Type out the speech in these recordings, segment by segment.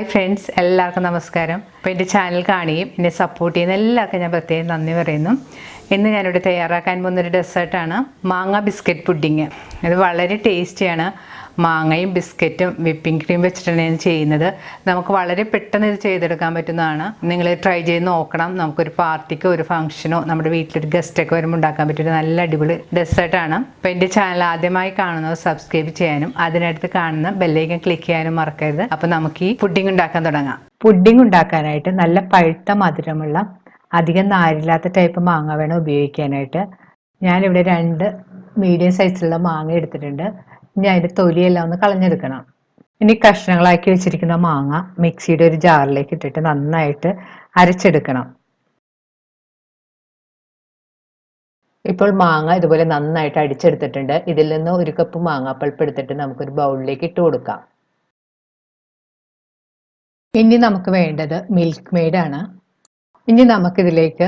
Hi friends, എല്ലാവർക്കും നമസ്കാരം. അപ്പോൾ എൻ്റെ ചാനൽ കാണുകയും എന്നെ സപ്പോർട്ട് ചെയ്യുന്ന എല്ലാവർക്കും ഞാൻ പ്രത്യേകം നന്ദി പറയുന്നു. ഇന്ന് ഞാനിവിടെ തയ്യാറാക്കാൻ പോകുന്നൊരു ഡെസേർട്ടാണ് മാങ്ങ ബിസ്ക്കറ്റ് പുഡിങ്. ഇത് വളരെ ടേസ്റ്റിയാണ്. മാങ്ങയും ബിസ്ക്കറ്റും വിപ്പിംഗ് ക്രീം വെച്ചിട്ടാണ് ഞാൻ ചെയ്യുന്നത്. നമുക്ക് വളരെ പെട്ടെന്ന് ഇത് ചെയ്തെടുക്കാൻ പറ്റുന്നതാണ്. നിങ്ങൾ ട്രൈ ചെയ്ത് നോക്കണം. നമുക്കൊരു പാർട്ടിക്കോ ഒരു ഫംഗ്ഷനോ നമ്മുടെ വീട്ടിലൊരു ഗസ്റ്റൊക്കെ വരുമ്പോൾ ഉണ്ടാക്കാൻ പറ്റിയൊരു നല്ല അടിപൊളി ഡെസേർട്ടാണ്. അപ്പോൾ എൻ്റെ ചാനൽ ആദ്യമായി കാണുന്നത് സബ്സ്ക്രൈബ് ചെയ്യാനും അതിനടുത്ത് കാണുന്ന ബെല്ലൈക്കൻ ക്ലിക്ക് ചെയ്യാനും മറക്കരുത്. അപ്പോൾ നമുക്ക് ഈ പുഡിംഗ് ഉണ്ടാക്കാൻ തുടങ്ങാം. പുഡിംഗ് ഉണ്ടാക്കാനായിട്ട് നല്ല പഴുത്ത മധുരമുള്ള അധികം നാരില്ലാത്ത ടൈപ്പ് മാങ്ങ വേണം ഉപയോഗിക്കാനായിട്ട്. ഞാനിവിടെ 2 മീഡിയം സൈസിലുള്ള മാങ്ങ എടുത്തിട്ടുണ്ട്. ഇനി അതിൻ്റെ തൊലിയെല്ലാം ഒന്ന് കളഞ്ഞെടുക്കണം. ഇനി കഷ്ണങ്ങളാക്കി വെച്ചിരിക്കുന്ന മാങ്ങ മിക്സിയുടെ ഒരു ജാറിലേക്ക് ഇട്ടിട്ട് നന്നായിട്ട് അരച്ചെടുക്കണം. ഇപ്പോൾ മാങ്ങ ഇതുപോലെ നന്നായിട്ട് അടിച്ചെടുത്തിട്ടുണ്ട്. ഇതിൽ നിന്ന് 1 കപ്പ് മാങ്ങ പൾപ്പ് എടുത്തിട്ട് നമുക്കൊരു ബൗളിലേക്ക് ഇട്ട് കൊടുക്കാം. ഇനി നമുക്ക് വേണ്ടത് മിൽക്ക് മെയ്ഡ് ആണ്. ഇനി നമുക്കിതിലേക്ക്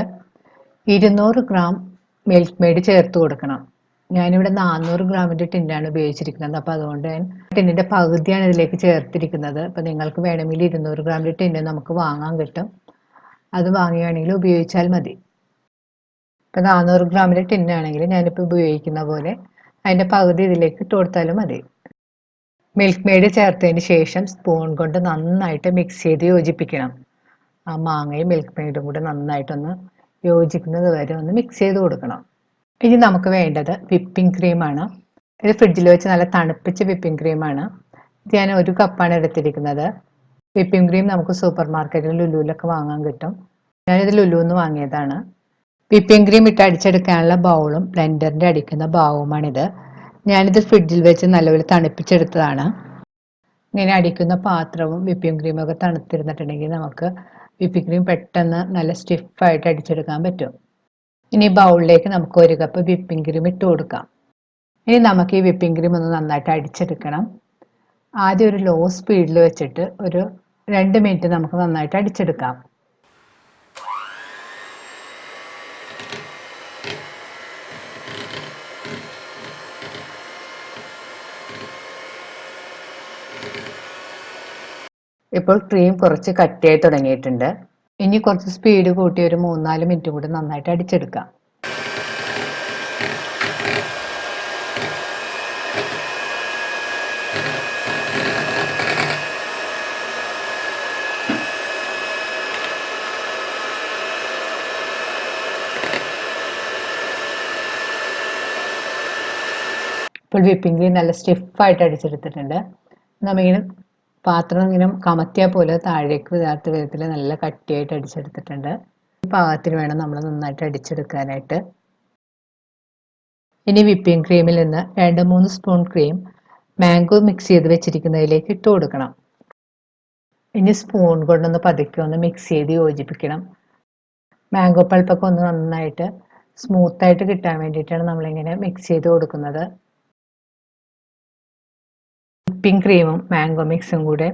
200 ഗ്രാം മിൽക്ക് മെയ്ഡ് ചേർത്ത് കൊടുക്കണം. ഞാനിവിടെ 400 ഗ്രാമിൻ്റെ ടിന്നാണ് ഉപയോഗിച്ചിരിക്കുന്നത്. അപ്പോൾ അതുകൊണ്ട് ഞാൻ ടിന്നിൻ്റെ പകുതിയാണ് ഇതിലേക്ക് ചേർത്തിരിക്കുന്നത്. അപ്പോൾ നിങ്ങൾക്ക് വേണമെങ്കിൽ 200 ഗ്രാമിൻ്റെ ടിന്ന് നമുക്ക് വാങ്ങാൻ കിട്ടും. അത് വാങ്ങുകയാണെങ്കിൽ ഉപയോഗിച്ചാൽ മതി. ഇപ്പോൾ 400 ഗ്രാമിൻ്റെ ടിന്നാണെങ്കിൽ ഞാനിപ്പോൾ ഉപയോഗിക്കുന്ന പോലെ അതിൻ്റെ പകുതി ഇതിലേക്ക് ഇട്ട് കൊടുത്താലും മതി. മിൽക്ക് മെയ്ഡ് ചേർത്തതിന് ശേഷം സ്പൂൺ കൊണ്ട് നന്നായിട്ട് മിക്സ് ചെയ്ത് യോജിപ്പിക്കണം. ആ മാങ്ങയും മിൽക്ക് മെയ്ഡും കൂടെ നന്നായിട്ടൊന്ന് യോജിക്കുന്നത് വരെ ഒന്ന് മിക്സ് ചെയ്ത് കൊടുക്കണം. ഇനി നമുക്ക് വേണ്ടത് വിപ്പിംഗ് ക്രീമാണ്. ഇത് ഫ്രിഡ്ജിൽ വെച്ച് നല്ല തണുപ്പിച്ച വിപ്പിംഗ് ക്രീമാണ്. ഇത് ഞാൻ 1 കപ്പാണ് എടുത്തിരിക്കുന്നത്. വിപ്പിംഗ് ക്രീം നമുക്ക് സൂപ്പർ മാർക്കറ്റിൽ ലുലുവിലൊക്കെ വാങ്ങാൻ കിട്ടും. ഞാനിത് ലുലുന്ന് വാങ്ങിയതാണ്. വിപ്പിംഗ് ക്രീം ഇട്ട് അടിച്ചെടുക്കാനുള്ള ബൗളും ബ്ലെൻഡറിൻ്റെ അടിക്കുന്ന ബാവുമാണിത്. ഞാനിത് ഫ്രിഡ്ജിൽ വെച്ച് നല്ലപോലെ തണുപ്പിച്ചെടുത്തതാണ്. ഇങ്ങനെ അടിക്കുന്ന പാത്രവും വിപ്പിംഗ് ക്രീമൊക്കെ തണുത്തിരുന്നിട്ടുണ്ടെങ്കിൽ നമുക്ക് വിപ്പിംഗ് ക്രീം പെട്ടെന്ന് നല്ല സ്റ്റിഫായിട്ട് അടിച്ചെടുക്കാൻ പറ്റും. ഇനി ബൗളിലേക്ക് നമുക്ക് 1 കപ്പ് വിപ്പിംഗ് ക്രീം ഇട്ട് കൊടുക്കാം. ഇനി നമുക്ക് ഈ വിപ്പിംഗ് ക്രീം ഒന്ന് നന്നായിട്ട് അടിച്ചെടുക്കണം. ആദ്യം ഒരു ലോ സ്പീഡിൽ വെച്ചിട്ട് ഒരു 2 മിനിറ്റ് നമുക്ക് നന്നായിട്ട് അടിച്ചെടുക്കാം. ഇപ്പോൾ ക്രീം കുറച്ച് കട്ടിയായി തുടങ്ങിയിട്ടുണ്ട്. ഇനി കുറച്ച് സ്പീഡ് കൂട്ടി ഒരു 3-4 മിനിറ്റ് കൂടി നന്നായിട്ട് അടിച്ചെടുക്കാം. ഇപ്പോൾ വിപ്പിംഗ് ക്രീം നല്ല സ്റ്റിഫായിട്ട് അടിച്ചെടുത്തിട്ടുണ്ട്. നമ്മളിങ്ങനെ പാത്രം ഇങ്ങനെ കമത്തിയാൽ പോലെ താഴേക്ക് വരാത്ത വിധത്തിൽ നല്ല കട്ടിയായിട്ട് അടിച്ചെടുത്തിട്ടുണ്ട്. ഈ പാകത്തിന് വേണം നമ്മൾ നന്നായിട്ട് അടിച്ചെടുക്കാനായിട്ട്. ഇനി വിപ്പിംഗ് ക്രീമിൽ നിന്ന് 2-3 സ്പൂൺ ക്രീം മാംഗോ മിക്സ് ചെയ്ത് വെച്ചിരിക്കുന്നതിലേക്ക് ഇട്ട് കൊടുക്കണം. ഇനി സ്പൂൺ കൊണ്ടൊന്ന് പതുക്കെ ഒന്ന് മിക്സ് ചെയ്ത് യോജിപ്പിക്കണം. മാംഗോ പൾപ്പൊക്കെ ഒന്ന് നന്നായിട്ട് സ്മൂത്തായിട്ട് കിട്ടാൻ വേണ്ടിയിട്ടാണ് നമ്മളിങ്ങനെ മിക്സ് ചെയ്ത് കൊടുക്കുന്നത്. വിപ്പിംഗ് ക്രീമും മാംഗോ മിക്സും കൂടെ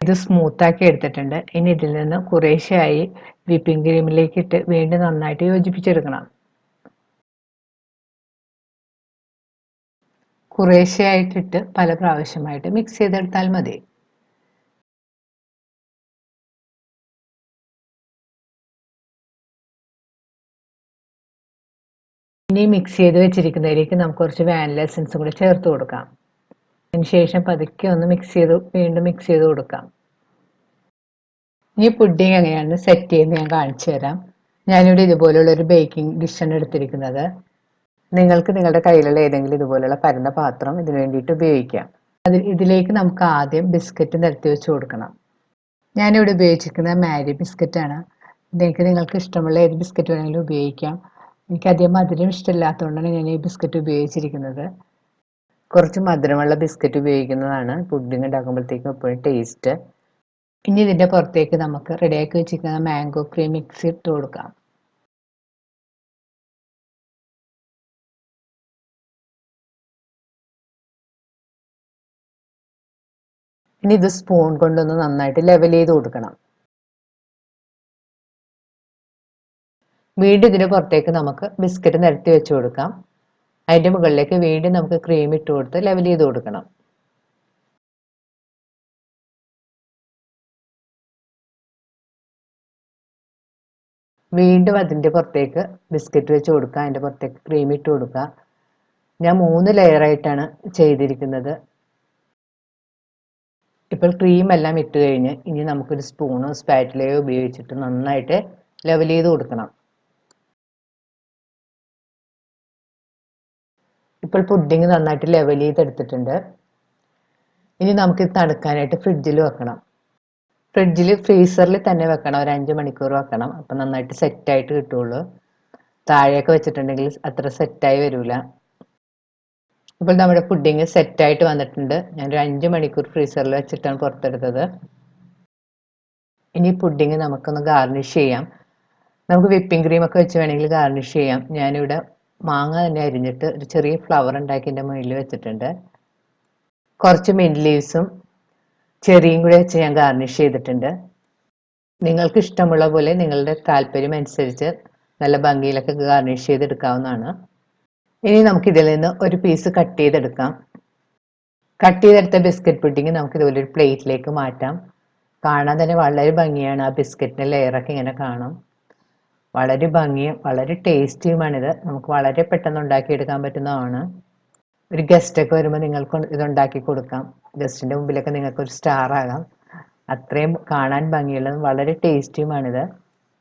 ഇത് സ്മൂത്താക്കി എടുത്തിട്ടുണ്ട്. ഇനി ഇതിൽ നിന്ന് കുറേശ്ശെയായി വിപ്പിംഗ് ക്രീമിലേക്ക് ഇട്ട് വീണ്ടും നന്നായിട്ട് യോജിപ്പിച്ചെടുക്കണം. കുറേശ്ശെയായിട്ടിട്ട് പല പ്രാവശ്യമായിട്ട് മിക്സ് ചെയ്തെടുത്താൽ മതി. ഇനി മിക്സ് ചെയ്ത് വെച്ചിരിക്കുന്നതിലേക്ക് നമുക്ക് കുറച്ച് വാനില എസൻസും കൂടി ചേർത്ത് കൊടുക്കാം. അതിനുശേഷം പതുക്കെ ഒന്ന് വീണ്ടും മിക്സ് ചെയ്ത് കൊടുക്കാം. ഈ പുഡിംഗ് എങ്ങനെയാണ് സെറ്റ് ചെയ്യുന്നത് ഞാൻ കാണിച്ചു തരാം. ഞാനിവിടെ ഇതുപോലുള്ള ഒരു ബേക്കിംഗ് ഡിഷാണ് എടുത്തിരിക്കുന്നത്. നിങ്ങൾക്ക് നിങ്ങളുടെ കയ്യിലുള്ള ഏതെങ്കിലും ഇതുപോലുള്ള പരന്ന പാത്രം ഇതിനു വേണ്ടിയിട്ട് ഉപയോഗിക്കാം. ഇതിലേക്ക് നമുക്ക് ആദ്യം ബിസ്ക്കറ്റ് നിരത്തി വെച്ച് കൊടുക്കണം. ഞാനിവിടെ ഉപയോഗിച്ചിരിക്കുന്നത് മാരി ബിസ്ക്കറ്റാണ്. നിങ്ങൾക്ക് ഇഷ്ടമുള്ള ഏത് ബിസ്ക്കറ്റ് വേണമെങ്കിലും ഉപയോഗിക്കാം. എനിക്കധികം മധുരം ഇഷ്ടമില്ലാത്തതുകൊണ്ടാണ് ഞാൻ ഈ ബിസ്ക്കറ്റ് ഉപയോഗിച്ചിരിക്കുന്നത്. കുറച്ച് മധുരമുള്ള ബിസ്ക്കറ്റ് ഉപയോഗിക്കുന്നതാണ് പുഡിംഗ് ഉണ്ടാക്കുമ്പോഴത്തേക്കും എപ്പോഴും ടേസ്റ്റ്. ഇനി ഇതിൻ്റെ പുറത്തേക്ക് നമുക്ക് റെഡിയാക്കി വെച്ചിരിക്കുന്ന മാംഗോ ക്രീം മിക്സ് ഇട്ട് കൊടുക്കാം. ഇനി ഇത് സ്പൂൺ കൊണ്ടൊന്ന് നന്നായിട്ട് ലെവൽ ചെയ്ത് കൊടുക്കണം. വീണ്ടും ഇതിന് പുറത്തേക്ക് നമുക്ക് ബിസ്ക്കറ്റ് നിരത്തി വെച്ച് കൊടുക്കാം. അതിൻ്റെ മുകളിലേക്ക് വീണ്ടും നമുക്ക് ക്രീം ഇട്ട് കൊടുത്ത് ലെവൽ ചെയ്ത് കൊടുക്കണം. വീണ്ടും അതിൻ്റെ പുറത്തേക്ക് ബിസ്ക്കറ്റ് വെച്ച് കൊടുക്കുക, അതിൻ്റെ പുറത്തേക്ക് ക്രീം ഇട്ട് കൊടുക്കുക. ഞാൻ 3 ലെയറായിട്ടാണ് ചെയ്തിരിക്കുന്നത്. ഇപ്പോൾ ക്രീം എല്ലാം ഇട്ട് കഴിഞ്ഞ് ഇനി നമുക്കൊരു സ്പൂണോ സ്പാറ്റുലയോ ഉപയോഗിച്ചിട്ട് നന്നായിട്ട് ലെവൽ ചെയ്ത് കൊടുക്കണം. ഇപ്പോൾ പുഡിങ് നന്നായിട്ട് ലെവൽ ചെയ്തെടുത്തിട്ടുണ്ട്. ഇനി നമുക്കിത് തണുക്കാനായിട്ട് ഫ്രിഡ്ജിൽ വെക്കണം. ഫ്രീസറിൽ തന്നെ വെക്കണം, ഒരു 5 മണിക്കൂർ വെക്കണം. അപ്പം നന്നായിട്ട് സെറ്റായിട്ട് കിട്ടുള്ളൂ. താഴെയൊക്കെ വെച്ചിട്ടുണ്ടെങ്കിൽ അത്ര സെറ്റായി വരില്ല. ഇപ്പോൾ നമ്മുടെ പുഡിങ് സെറ്റായിട്ട് വന്നിട്ടുണ്ട്. ഞാനൊരു 5 മണിക്കൂർ ഫ്രീസറിൽ വെച്ചിട്ടാണ് പുറത്തെടുത്തത്. ഇനി പുഡിങ് നമുക്കൊന്ന് ഗാർണിഷ് ചെയ്യാം. നമുക്ക് വിപ്പിംഗ് ക്രീമൊക്കെ വെച്ച് വേണമെങ്കിൽ ഗാർണിഷ് ചെയ്യാം. ഞാനിവിടെ മാങ്ങ തന്നെ അരിഞ്ഞിട്ട് ഒരു ചെറിയ ഫ്ലവർ ഉണ്ടാക്കി എൻ്റെ മുന്നിൽ വെച്ചിട്ടുണ്ട്. കുറച്ച് മിൻറ്റ് ലീവ്സും ചെറിയും കൂടെ വെച്ച് ഞാൻ ഗാർണിഷ് ചെയ്തിട്ടുണ്ട്. നിങ്ങൾക്ക് ഇഷ്ടമുള്ള പോലെ നിങ്ങളുടെ താല്പര്യം അനുസരിച്ച് നല്ല ഭംഗിയിലൊക്കെ ഗാർണിഷ് ചെയ്തെടുക്കാവുന്നതാണ്. ഇനി നമുക്കിതിൽ നിന്ന് ഒരു പീസ് കട്ട് ചെയ്തെടുക്കാം. കട്ട് ചെയ്തെടുത്ത ബിസ്ക്കറ്റ് പുഡിങ് നമുക്ക് ഇതുപോലെ ഒരു പ്ലേറ്റിലേക്ക് മാറ്റാം. കാണാൻ തന്നെ വളരെ ഭംഗിയാണ്. ആ ബിസ്ക്കറ്റിൻ്റെ ലെയറൊക്കെ ഇങ്ങനെ കാണാം. വളരെ ഭംഗിയും വളരെ ടേസ്റ്റിയുമാണിത്. നമുക്ക് വളരെ പെട്ടെന്ന് ഉണ്ടാക്കിയെടുക്കാൻ പറ്റുന്നതാണ്. ഒരു ഗസ്റ്റൊക്കെ വരുമ്പോൾ നിങ്ങൾക്ക് ഇതുണ്ടാക്കി കൊടുക്കാം. ഗസ്റ്റിൻ്റെ മുമ്പിലൊക്കെ നിങ്ങൾക്ക് ഒരു സ്റ്റാർ ആകാം. അത്രയും കാണാൻ ഭംഗിയുള്ളതും വളരെ ടേസ്റ്റിയുമാണിത്.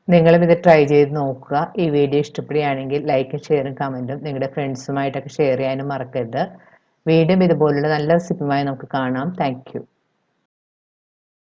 നിങ്ങളും ഇത് ട്രൈ ചെയ്ത് നോക്കുക. ഈ വീഡിയോ ഇഷ്ടപ്പെടുകയാണെങ്കിൽ ലൈക്കും ഷെയറും കമൻറ്റും നിങ്ങളുടെ ഫ്രണ്ട്സുമായിട്ടൊക്കെ ഷെയർ ചെയ്യാനും മറക്കരുത്. വീണ്ടും ഇതുപോലുള്ള നല്ല റെസിപ്പിയുമായി നമുക്ക് കാണാം. Thank you.